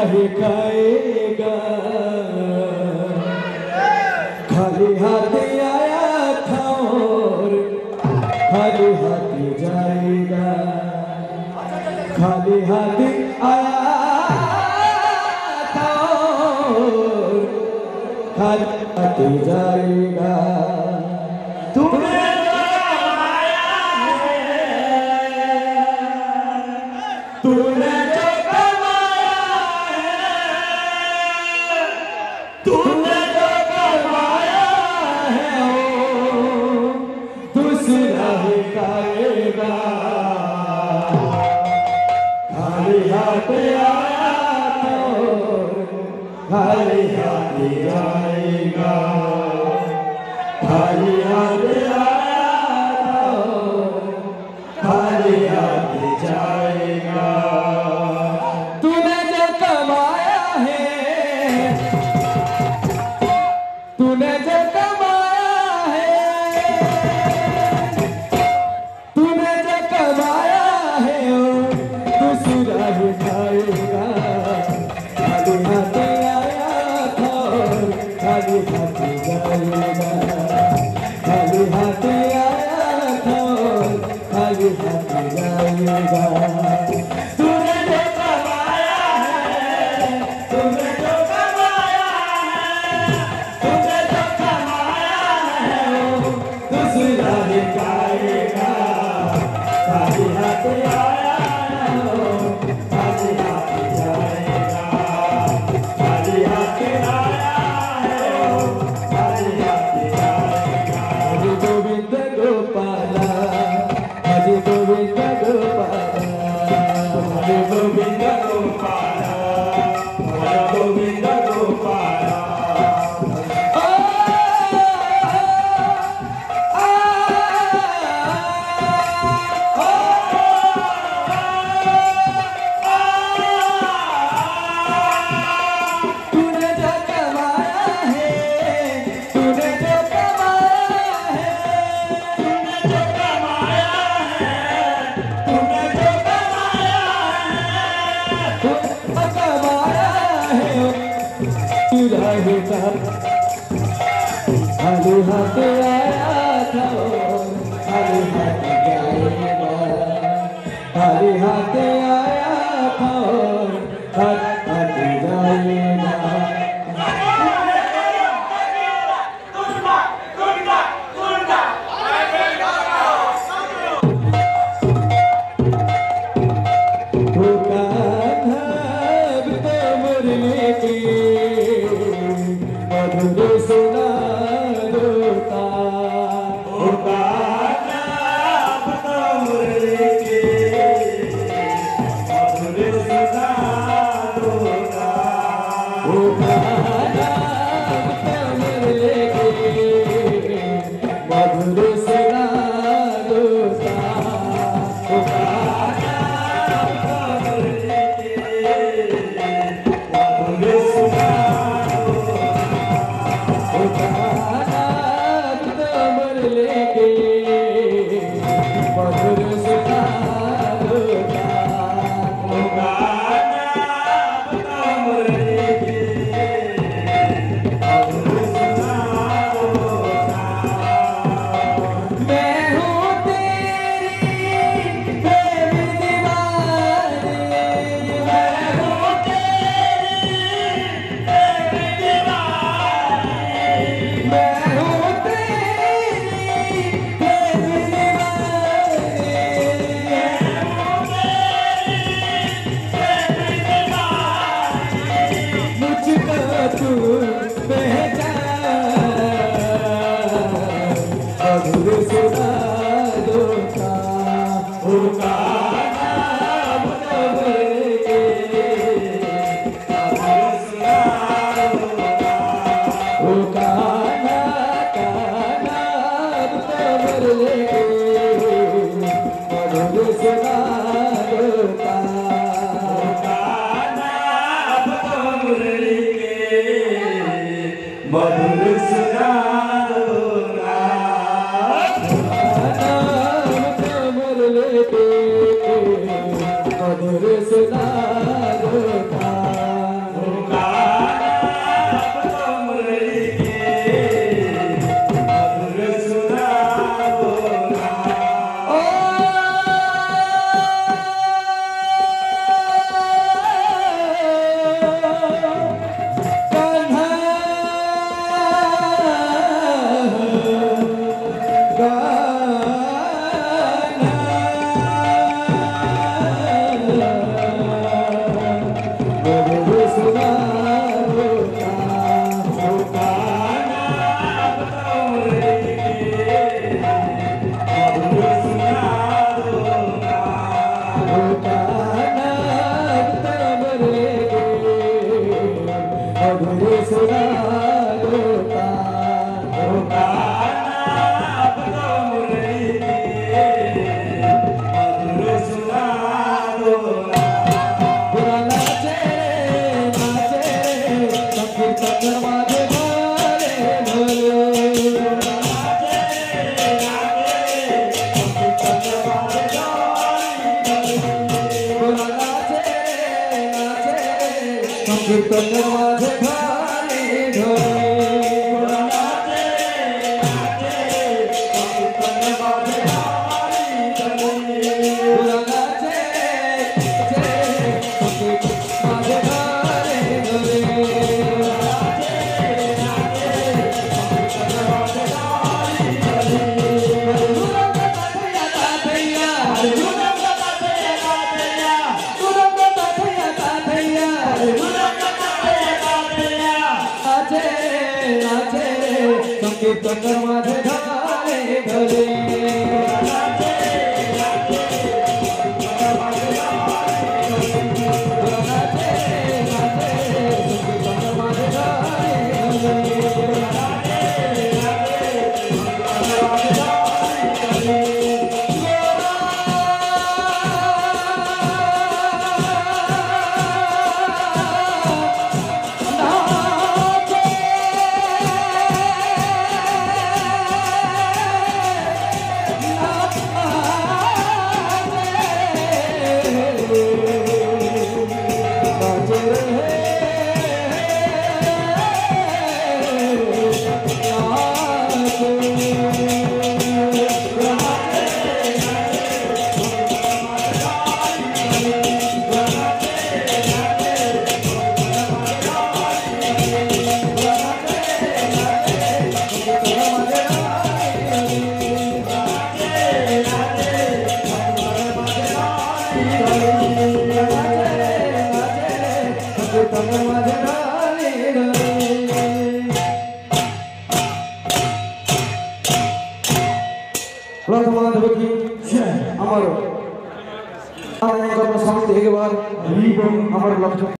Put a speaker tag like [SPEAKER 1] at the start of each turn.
[SPEAKER 1] ही खाएगा। खाली हाथ आया था और खाली हाथ जाएगा। खाली हाथ आया था और खाली हाथ जाएगा। तूने तूने जो कमाया है, तूने जो कमाया है वो दूसरा ही खाएगा। खाली हाथ आया तो खाली हाथ जाएगा। खाली हाथ आया तो खाली हाथ जाएगा। तूने जो कमाया है, तूने जो कमाया है, तूने जो कमाया है दूसरा ही खाएगा। खाली हाथ आया था खाली हाथ जाएगा। खाली हाथ आया था खाली हाथ जाएगा। तूने जो कमाया है, तूने जो कमाया है, तूने जो कमाया है वो दूसरा ही खाएगा। खाली हाथ आया हो खाली हाथ जाएगा। खाली हाथ आया है वो खाली हाथ जाएगा। हरि गोविंद गोपाला, हरि गोविंद गोपाला, हरि गोविंद गोपाला, हरि गोविंद गोपाला। तूने जो कमाया है, तूने जो कमाया है, तूने जो कमाया है, तूने जो कमाया है, तूने कमाया है पूरा ही कर। खाली हाथ आया था खाली हाथ जाएगा। खाली हाथ आया था खाली हाथ जाएगा। मधुर सुना रोता मुरली के, मधुर सुना रोता मुरली के, मधुर सुना रोता। मधुर सुना मधुर सुना मधुर सुनारो तान मधुर सुनारो नाचे संकीर्तन माझे भले भले संकीर्तन माझे घाले ढोले संकीर्तन माझे घाले ढोले আমার লক্ষ্য